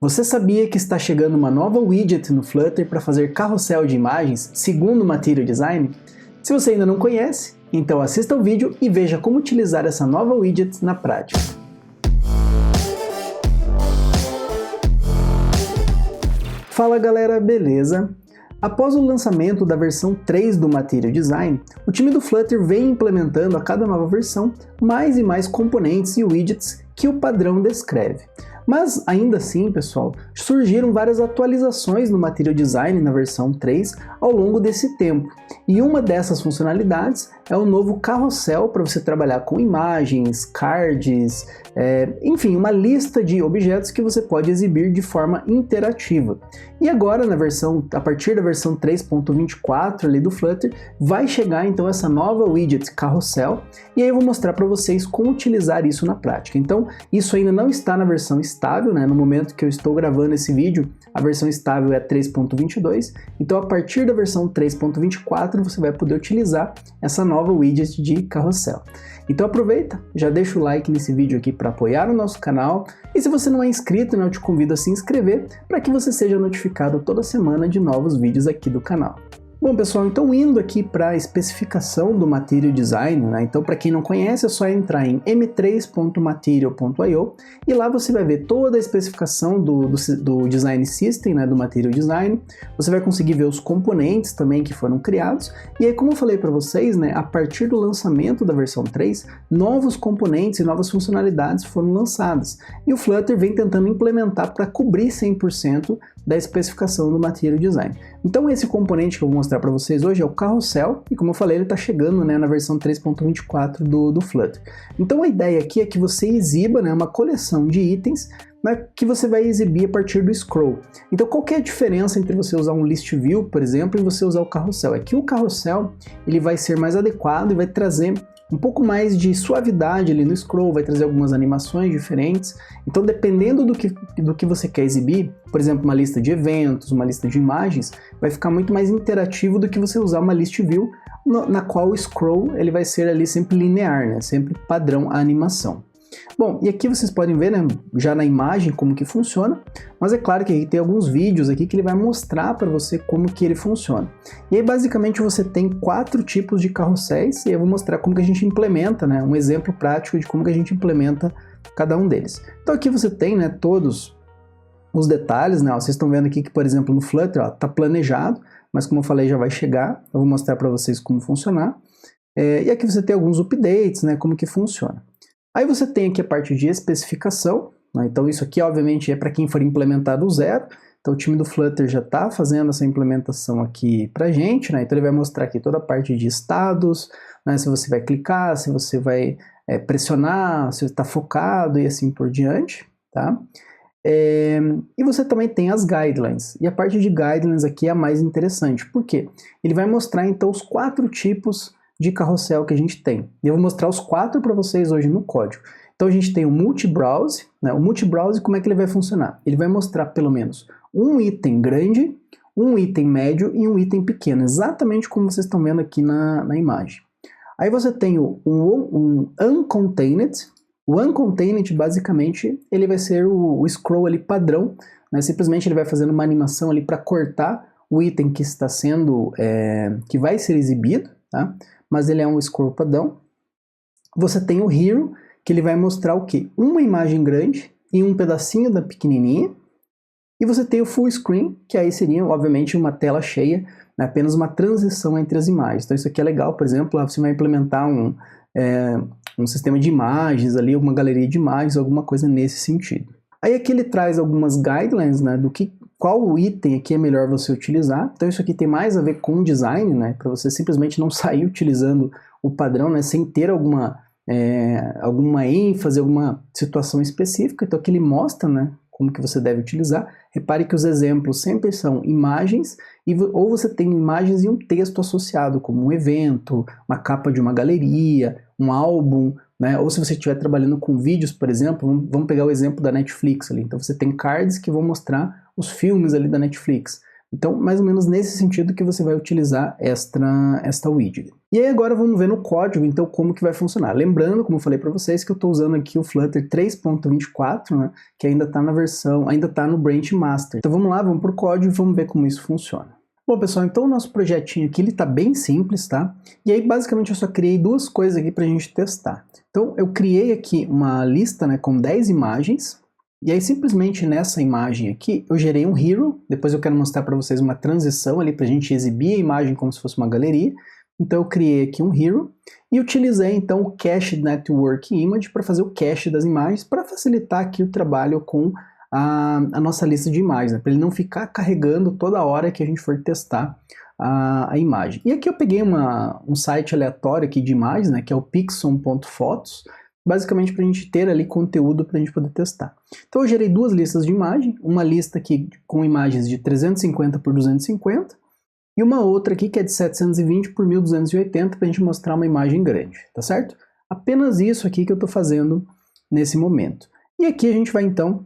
Você sabia que está chegando uma nova widget no Flutter para fazer carrossel de imagens segundo o Material Design? Se você ainda não conhece, então assista o vídeo e veja como utilizar essa nova widget na prática. Fala galera, beleza? Após o lançamento da versão 3 do Material Design, o time do Flutter vem implementando a cada nova versão mais e mais componentes e widgets que o padrão descreve. Mas ainda assim, pessoal, surgiram várias atualizações no Material Design na versão 3 ao longo desse tempo. E uma dessas funcionalidades é o novo carrossel para você trabalhar com imagens, cards, enfim, uma lista de objetos que você pode exibir de forma interativa. E agora, a partir da versão 3.24 ali do Flutter, vai chegar então essa nova widget carrossel, e aí eu vou mostrar para vocês como utilizar isso na prática. Então, isso ainda não está na versão estável, né? No momento que eu estou gravando esse vídeo, a versão estável é 3.22, então a partir da versão 3.24 você vai poder utilizar essa nova widget de carrossel. Então aproveita, já deixa o like nesse vídeo aqui para apoiar o nosso canal, e se você não é inscrito, eu te convido a se inscrever para que você seja notificado toda semana de novos vídeos aqui do canal. Bom pessoal, então indo aqui para a especificação do Material Design, né? Então para quem não conhece é só entrar em m3.material.io e lá você vai ver toda a especificação do Design System, né? Do Material Design. Você vai conseguir ver os componentes também que foram criados, e aí como eu falei para vocês, né? A partir do lançamento da versão 3, novos componentes e novas funcionalidades foram lançadas, e o Flutter vem tentando implementar para cobrir 100% da especificação do Material Design. Então esse componente que eu vou mostrar para vocês hoje é o carrossel, e como eu falei, ele está chegando, né, na versão 3.24 do Flutter. Então a ideia aqui é que você exiba, né, uma coleção de itens, né, que você vai exibir a partir do scroll. Então qual que é a diferença entre você usar um list view, por exemplo, e você usar o carrossel? É que o carrossel ele vai ser mais adequado e vai trazer um pouco mais de suavidade ali no scroll, vai trazer algumas animações diferentes. Então dependendo do que você quer exibir, por exemplo, uma lista de eventos, uma lista de imagens, vai ficar muito mais interativo do que você usar uma list view, na qual o scroll ele vai ser ali sempre linear, né? Sempre padrão a animação. Bom, e aqui vocês podem ver, né, já na imagem como que funciona, mas é claro que aqui tem alguns vídeos aqui que ele vai mostrar para você como que ele funciona. E aí basicamente você tem 4 tipos de carrosséis, e eu vou mostrar como que a gente implementa, né, um exemplo prático de como que a gente implementa cada um deles. Então aqui você tem, né, todos os detalhes, né, ó, vocês estão vendo aqui que, por exemplo, no Flutter está planejado, mas como eu falei já vai chegar, eu vou mostrar para vocês como funcionar. E aqui você tem alguns updates, né, como que funciona. Aí você tem aqui a parte de especificação, né? Então isso aqui obviamente é para quem for implementar do zero, então o time do Flutter já está fazendo essa implementação aqui para a gente, né? Então ele vai mostrar aqui toda a parte de estados, né? Se você vai clicar, se você vai pressionar, se está focado e assim por diante, tá? E você também tem as guidelines, e a parte de guidelines aqui é a mais interessante, por quê? Ele vai mostrar então os 4 tipos de carrossel que a gente tem. E eu vou mostrar os 4 para vocês hoje no código. Então a gente tem o multi-browse, né? O multi-browse, como é que ele vai funcionar? Ele vai mostrar pelo menos um item grande, um item médio e um item pequeno, exatamente como vocês estão vendo aqui na imagem. Aí você tem um uncontained. O uncontained, basicamente, ele vai ser o scroll ali padrão, né? Simplesmente ele vai fazendo uma animação ali para cortar o item que está sendo, que vai ser exibido, tá? Mas ele é um scroll padrão. Você tem o Hero, que ele vai mostrar o quê? Uma imagem grande e um pedacinho da pequenininha. E você tem o Full Screen, que aí seria, obviamente, uma tela cheia, né? Apenas uma transição entre as imagens. Então isso aqui é legal, por exemplo, lá você vai implementar um sistema de imagens ali, uma galeria de imagens, alguma coisa nesse sentido. Aí aqui ele traz algumas guidelines, né, qual item aqui é melhor você utilizar. Então isso aqui tem mais a ver com design, né, para você simplesmente não sair utilizando o padrão, né, sem ter alguma ênfase, alguma situação específica. Então aqui ele mostra, né, como que você deve utilizar. Repare que os exemplos sempre são imagens, ou você tem imagens e um texto associado, como um evento, uma capa de uma galeria, um álbum, né? Ou se você estiver trabalhando com vídeos, por exemplo, vamos pegar o exemplo da Netflix ali. Então você tem cards que vão mostrar os filmes ali da Netflix. Então, mais ou menos nesse sentido que você vai utilizar esta widget. E aí agora vamos ver no código, então, como que vai funcionar. Lembrando, como eu falei para vocês, que eu estou usando aqui o Flutter 3.24, né, que ainda está na versão, ainda está no Branch Master. Então vamos lá, vamos para o código e vamos ver como isso funciona. Bom, pessoal, então o nosso projetinho aqui, ele está bem simples, tá? E aí, basicamente, eu só criei duas coisas aqui para a gente testar. Então, eu criei aqui uma lista, né, com 10 imagens, e aí, simplesmente nessa imagem aqui, eu gerei um hero. Depois eu quero mostrar para vocês uma transição ali para a gente exibir a imagem como se fosse uma galeria. Então eu criei aqui um hero e utilizei então o Cache Network Image para fazer o cache das imagens, para facilitar aqui o trabalho com a nossa lista de imagens, né, para ele não ficar carregando toda hora que a gente for testar a imagem. E aqui eu peguei um site aleatório aqui de imagens, né, que é o pixon.photos, basicamente para a gente ter ali conteúdo para a gente poder testar. Então eu gerei duas listas de imagem, uma lista aqui com imagens de 350 por 250, e uma outra aqui que é de 720 por 1280 para a gente mostrar uma imagem grande, tá certo? Apenas isso aqui que eu estou fazendo nesse momento. E aqui a gente vai então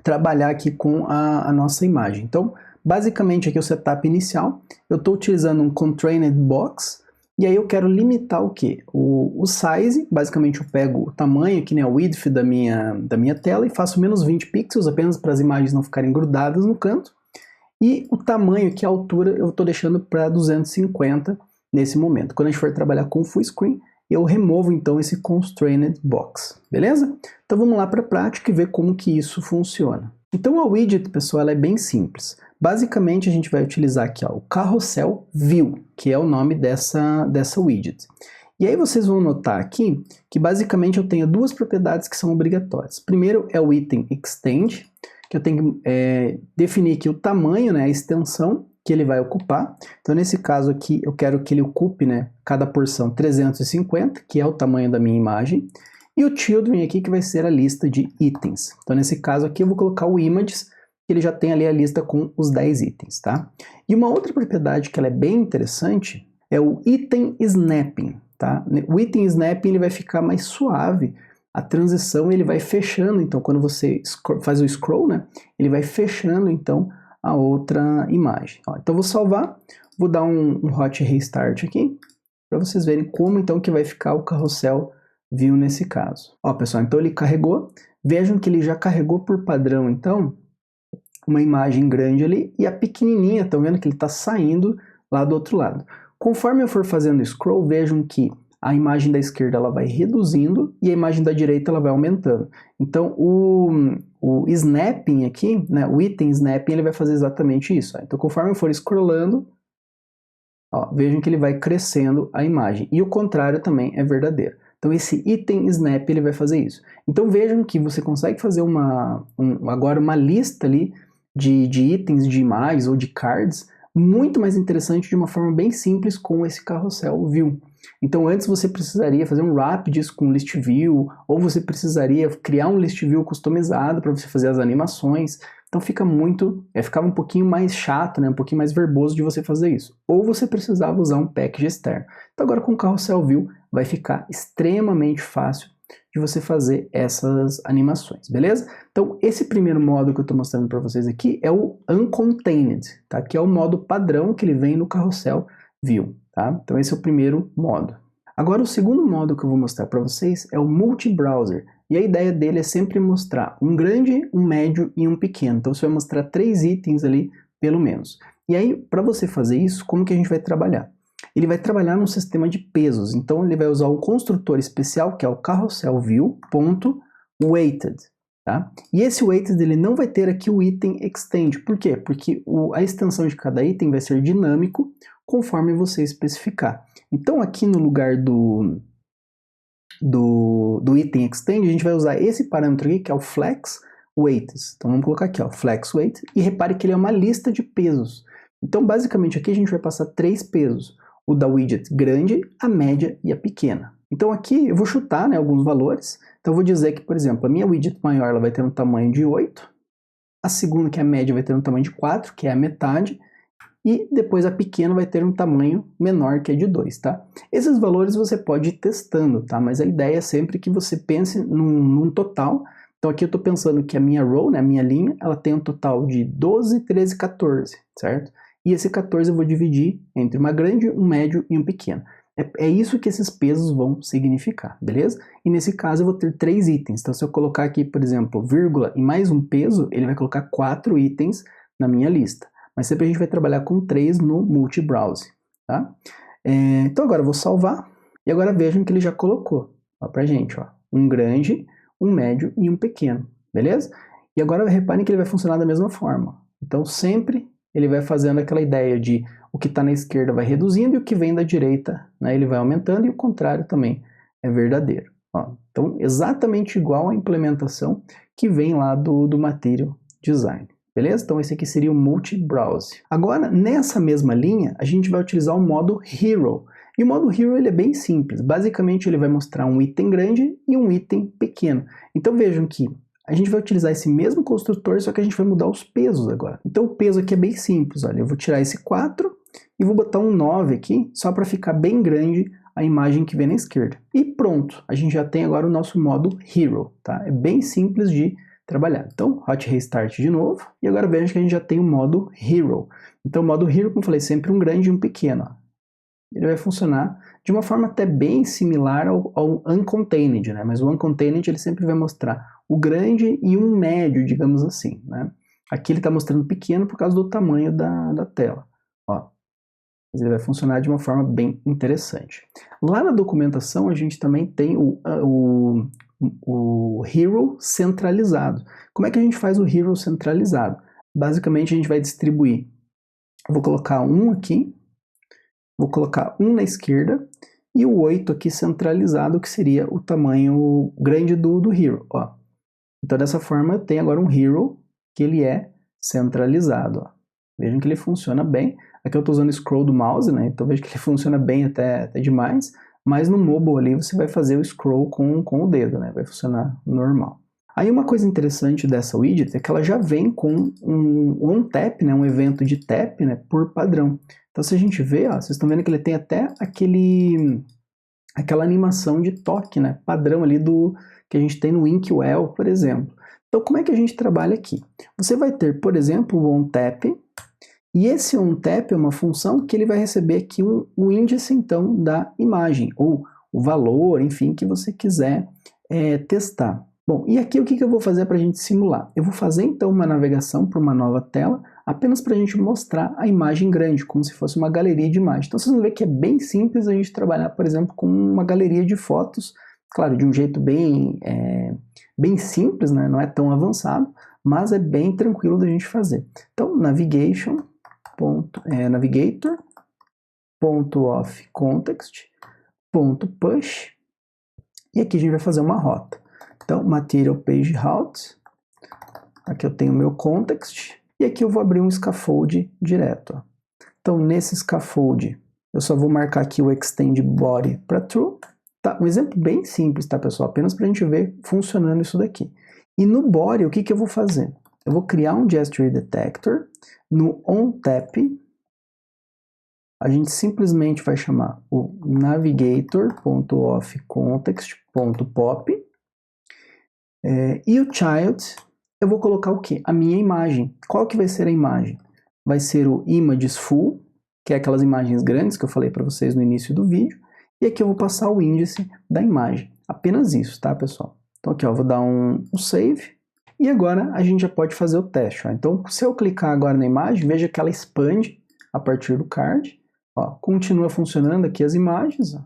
trabalhar aqui com a nossa imagem. Então, basicamente aqui o setup inicial, eu estou utilizando um constrained box, e aí eu quero limitar o quê? O size, basicamente eu pego o tamanho aqui, né, a width da minha tela, e faço menos 20 pixels, apenas para as imagens não ficarem grudadas no canto. E o tamanho aqui, a altura, eu estou deixando para 250 nesse momento. Quando a gente for trabalhar com full screen, eu removo então esse constrained box, beleza? Então vamos lá para a prática e ver como que isso funciona. Então a widget, pessoal, ela é bem simples. Basicamente a gente vai utilizar aqui, ó, o Carousel View, que é o nome dessa widget. E aí vocês vão notar aqui que basicamente eu tenho duas propriedades que são obrigatórias. Primeiro é o item extend, que eu tenho que definir aqui o tamanho, né, a extensão que ele vai ocupar. Então, nesse caso aqui, eu quero que ele ocupe, né, cada porção 350, que é o tamanho da minha imagem. E o children aqui, que vai ser a lista de itens. Então, nesse caso aqui, eu vou colocar o images, que ele já tem ali a lista com os 10 itens, tá? E uma outra propriedade que ela é bem interessante é o item snapping, tá? O item snapping, ele vai ficar mais suave. A transição ele vai fechando, então quando você faz o scroll, né, ele vai fechando então a outra imagem. Ó, então vou salvar, vou dar um hot restart aqui, para vocês verem como então que vai ficar o Carousel View nesse caso. Ó, pessoal, então ele carregou, vejam que ele já carregou por padrão então uma imagem grande ali e a pequenininha, estão vendo que ele está saindo lá do outro lado. Conforme eu for fazendo scroll, vejam que a imagem da esquerda ela vai reduzindo e a imagem da direita ela vai aumentando. Então o snapping aqui, né, o item snapping, ele vai fazer exatamente isso. Ó. Então conforme eu for scrollando, ó, vejam que ele vai crescendo a imagem. E o contrário também é verdadeiro. Então esse item snap ele vai fazer isso. Então vejam que você consegue fazer agora uma lista ali de itens de imagens ou de cards muito mais interessante de uma forma bem simples com esse Carousel View. Então antes você precisaria fazer um wrap disso com list view, ou você precisaria criar um list view customizado para você fazer as animações. Então ficava um pouquinho mais chato, né, um pouquinho mais verboso de você fazer isso. Ou você precisava usar um package externo. Então agora com o Carousel View vai ficar extremamente fácil de você fazer essas animações, beleza? Então esse primeiro modo que eu estou mostrando para vocês aqui é o Uncontained, tá? Que é o modo padrão que ele vem no Carousel View, tá? Então esse é o primeiro modo. Agora o segundo modo que eu vou mostrar para vocês é o Multi-Browser, e a ideia dele é sempre mostrar um grande, um médio e um pequeno. Então você vai mostrar 3 itens ali, pelo menos. E aí, para você fazer isso, como que a gente vai trabalhar? Ele vai trabalhar num sistema de pesos, então ele vai usar um construtor especial, que é o Carousel View.weighted, tá? E esse weighted ele não vai ter aqui o item extend. Por quê? Porque a extensão de cada item vai ser dinâmico, conforme você especificar. Então aqui no lugar do item extend, a gente vai usar esse parâmetro aqui, que é o flex weights. Então vamos colocar aqui, ó, flex weight, e repare que ele é uma lista de pesos. Então basicamente aqui a gente vai passar 3 pesos. O da widget grande, a média e a pequena. Então aqui eu vou chutar, né, alguns valores. Então eu vou dizer que, por exemplo, a minha widget maior ela vai ter um tamanho de 8. A segunda, que é a média, vai ter um tamanho de 4, que é a metade. E depois a pequena vai ter um tamanho menor, que é de 2, tá? Esses valores você pode ir testando, tá? Mas a ideia é sempre que você pense num total. Então aqui eu estou pensando que a minha row, né, a minha linha, ela tem um total de 12, 13, 14, certo? E esse 14 eu vou dividir entre uma grande, um médio e um pequeno. É isso que esses pesos vão significar, beleza? E nesse caso eu vou ter 3 itens. Então se eu colocar aqui, por exemplo, vírgula e mais um peso, ele vai colocar 4 itens na minha lista. Mas sempre a gente vai trabalhar com 3 no multi-browse, tá? Então agora eu vou salvar. E agora vejam que ele já colocou pra gente, ó, um grande, um médio e um pequeno, beleza? E agora reparem que ele vai funcionar da mesma forma. Então sempre ele vai fazendo aquela ideia de o que está na esquerda vai reduzindo e o que vem da direita, né, ele vai aumentando, e o contrário também é verdadeiro. Ó, então exatamente igual à implementação que vem lá do Material Design. Beleza? Então esse aqui seria o multi-browse. Agora, nessa mesma linha, a gente vai utilizar o modo Hero. E o modo Hero ele é bem simples. Basicamente ele vai mostrar um item grande e um item pequeno. Então vejam que a gente vai utilizar esse mesmo construtor, só que a gente vai mudar os pesos agora. Então o peso aqui é bem simples. Olha, eu vou tirar esse 4 e vou botar um 9 aqui, só para ficar bem grande a imagem que vem na esquerda. E pronto, a gente já tem agora o nosso modo Hero, tá? É bem simples de trabalhar. Então, Hot Restart de novo, e agora veja que a gente já tem o modo Hero. Então, o modo Hero, como eu falei, sempre um grande e um pequeno. Ó. Ele vai funcionar de uma forma até bem similar ao Uncontained, né? Mas o Uncontained ele sempre vai mostrar o grande e um médio, digamos assim, né? Aqui ele está mostrando pequeno por causa do tamanho da tela. Ó. Mas ele vai funcionar de uma forma bem interessante. Lá na documentação a gente também tem o Hero centralizado. Como é que a gente faz o Hero centralizado? Basicamente a gente vai distribuir. Eu vou colocar um aqui, vou colocar um na esquerda e o 8 aqui centralizado, que seria o tamanho grande do Hero. Ó. Então dessa forma eu tenho agora um Hero que ele é centralizado. Ó. Vejam que ele funciona bem. Aqui eu estou usando o scroll do mouse, né? Então vejo que ele funciona bem até demais. Mas no mobile ali você vai fazer o scroll com o dedo, né? Vai funcionar normal. Aí uma coisa interessante dessa widget é que ela já vem com um on-tap, né? Um evento de tap, né? Por padrão. Então se a gente vê, ó, vocês estão vendo que ele tem até aquela animação de toque, né? Padrão ali que a gente tem no Inkwell, por exemplo. Então como é que a gente trabalha aqui? Você vai ter, por exemplo, o on-tap. E esse onTap é uma função que ele vai receber aqui o índice, então, da imagem, ou o valor, enfim, que você quiser testar. Bom, e aqui o que eu vou fazer para a gente simular? Eu vou fazer, então, uma navegação para uma nova tela, apenas para a gente mostrar a imagem grande, como se fosse uma galeria de imagens. Então, vocês vão ver que é bem simples a gente trabalhar, por exemplo, com uma galeria de fotos, claro, de um jeito bem simples, né? Não é tão avançado, mas é bem tranquilo da gente fazer. Então, navigator.offContext.push, e aqui a gente vai fazer uma rota. Então, Material Page Route, aqui eu tenho o meu context, e aqui eu vou abrir um scaffold direto. Ó. Então, nesse scaffold, eu só vou marcar aqui o Extend Body para True. Tá? Um exemplo bem simples, tá, pessoal? Apenas para a gente ver funcionando isso daqui. E no Body, o que eu vou fazer? Eu vou criar um Gesture Detector. No onTap, a gente simplesmente vai chamar o navigator.offContext.pop e o child, eu vou colocar o quê? A minha imagem. Qual que vai ser a imagem? Vai ser o images full, que é aquelas imagens grandes que eu falei para vocês no início do vídeo, e aqui eu vou passar o índice da imagem. Apenas isso, tá, pessoal? Então aqui, ó, eu vou dar um save. E agora a gente já pode fazer o teste. Ó. Então, se eu clicar agora na imagem, veja que ela expande a partir do card. Ó, continua funcionando aqui as imagens. Ó.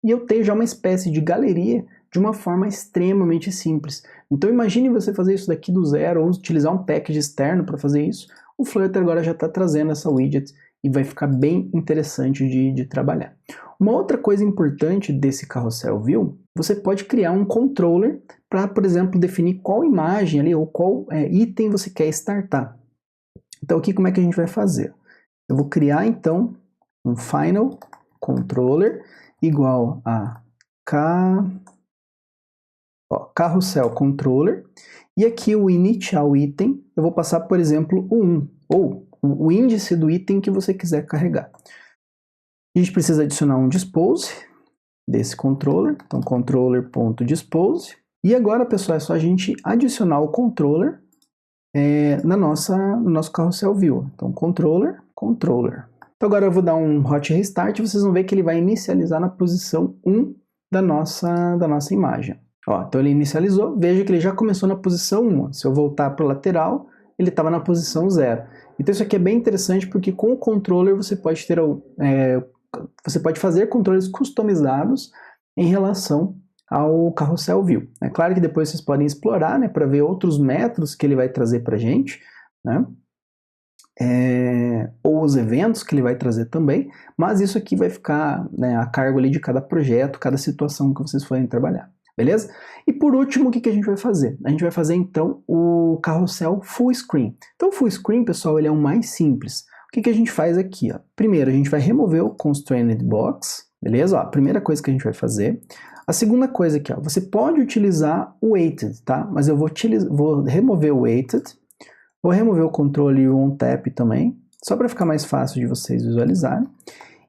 E eu tenho já uma espécie de galeria de uma forma extremamente simples. Então imagine você fazer isso daqui do zero ou utilizar um package externo para fazer isso. O Flutter agora já está trazendo essa widget e vai ficar bem interessante de trabalhar. Uma outra coisa importante desse Carousel View, você pode criar um controller para, por exemplo, definir qual imagem ali ou qual item você quer startar. Então aqui como é que a gente vai fazer? Eu vou criar então um final controller igual a Carousel Controller, e aqui o initial item, eu vou passar, por exemplo, o 1, ou o índice do item que você quiser carregar. A gente precisa adicionar um dispose desse controller, então controller.dispose, e agora, pessoal, é só a gente adicionar o controller no nosso Carousel View. Então, controller. Então agora eu vou dar um hot restart e vocês vão ver que ele vai inicializar na posição 1 da nossa imagem. Ó, então ele inicializou, veja que ele já começou na posição 1. Se eu voltar para o lateral, ele estava na posição 0. Então isso aqui é bem interessante porque com o controller você pode ter você pode fazer controles customizados em relação ao Carousel View. É claro que depois vocês podem explorar, né, para ver outros métodos que ele vai trazer para a gente, né, ou os eventos que ele vai trazer também, mas isso aqui vai ficar, né, a cargo ali de cada projeto, cada situação que vocês forem trabalhar, beleza? E por último, o que a gente vai fazer? A gente vai fazer então o Carousel Full Screen. Então o Full Screen, pessoal, ele é o mais simples. O que a gente faz aqui? Ó? Primeiro, a gente vai remover o Constrained Box, beleza? Ó, a primeira coisa que a gente vai fazer. A segunda coisa aqui, ó, você pode utilizar o Weighted, tá? Mas eu vou remover o Weighted, vou remover o controle On Tap também, só para ficar mais fácil de vocês visualizarem.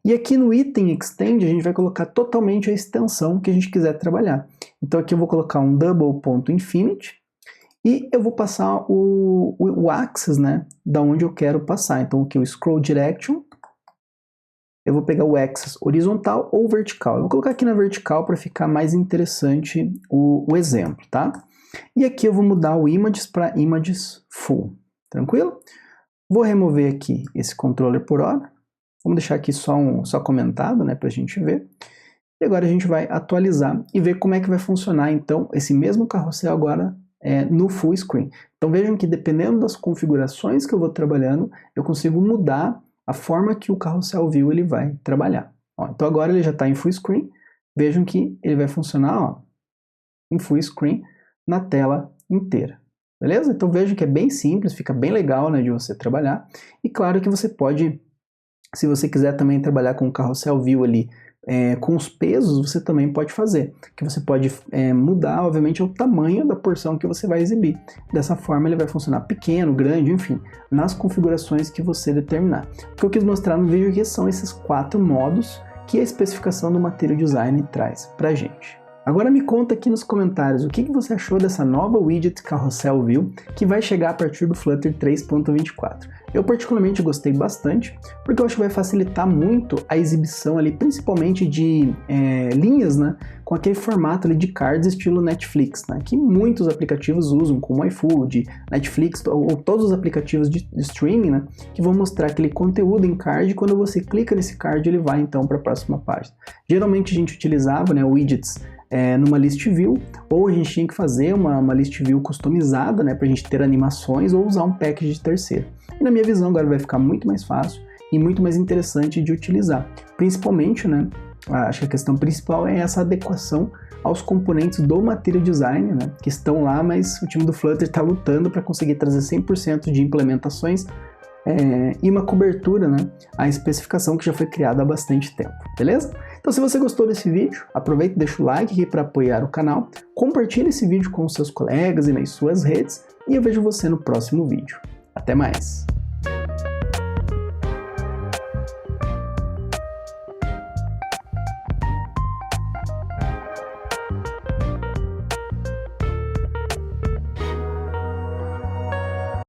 E aqui no Item Extend, a gente vai colocar totalmente a extensão que a gente quiser trabalhar. Então aqui eu vou colocar um Double.Infinity, e eu vou passar o axis, né, da onde eu quero passar. Então aqui o Scroll Direction, eu vou pegar o axis horizontal ou vertical. Eu vou colocar aqui na vertical para ficar mais interessante o exemplo, tá? E aqui eu vou mudar o Images para Images Full, tranquilo? Vou remover aqui esse controller por hora. Vamos deixar aqui só comentado, né, para a gente ver. E agora a gente vai atualizar e ver como é que vai funcionar, então, esse mesmo carrossel agora no full screen. Então vejam que dependendo das configurações que eu vou trabalhando, eu consigo mudar a forma que o Carousel View ele vai trabalhar. Ó, então agora ele já está em full screen, vejam que ele vai funcionar, ó, em full screen na tela inteira. Beleza? Então vejam que é bem simples, fica bem legal, né, de você trabalhar. E claro que você pode, se você quiser também trabalhar com o Carousel View ali, com os pesos, você também pode fazer, que você pode mudar, obviamente, o tamanho da porção que você vai exibir. Dessa forma ele vai funcionar pequeno, grande, enfim, nas configurações que você determinar. O que eu quis mostrar no vídeo aqui são esses 4 modos que a especificação do Material Design traz pra gente. Agora me conta aqui nos comentários o que você achou dessa nova widget Carousel View que vai chegar a partir do Flutter 3.24. Eu particularmente gostei bastante, porque eu acho que vai facilitar muito a exibição ali, principalmente de linhas, né, com aquele formato ali de cards estilo Netflix, né, que muitos aplicativos usam, como iFood, Netflix, ou todos os aplicativos de streaming, né, que vão mostrar aquele conteúdo em card, e quando você clica nesse card ele vai então para a próxima página. Geralmente a gente utilizava, né, widgets numa list view, ou a gente tinha que fazer uma list view customizada, né, para a gente ter animações, ou usar um package de terceiro. E na minha visão agora vai ficar muito mais fácil e muito mais interessante de utilizar. Principalmente, né, acho que a questão principal é essa adequação aos componentes do Material Design, né, que estão lá, mas o time do Flutter está lutando para conseguir trazer 100% de implementações e uma cobertura, né, à especificação que já foi criada há bastante tempo, beleza? Então se você gostou desse vídeo, aproveita e deixa o like aqui para apoiar o canal, compartilhe esse vídeo com os seus colegas e nas suas redes, e eu vejo você no próximo vídeo. Até mais!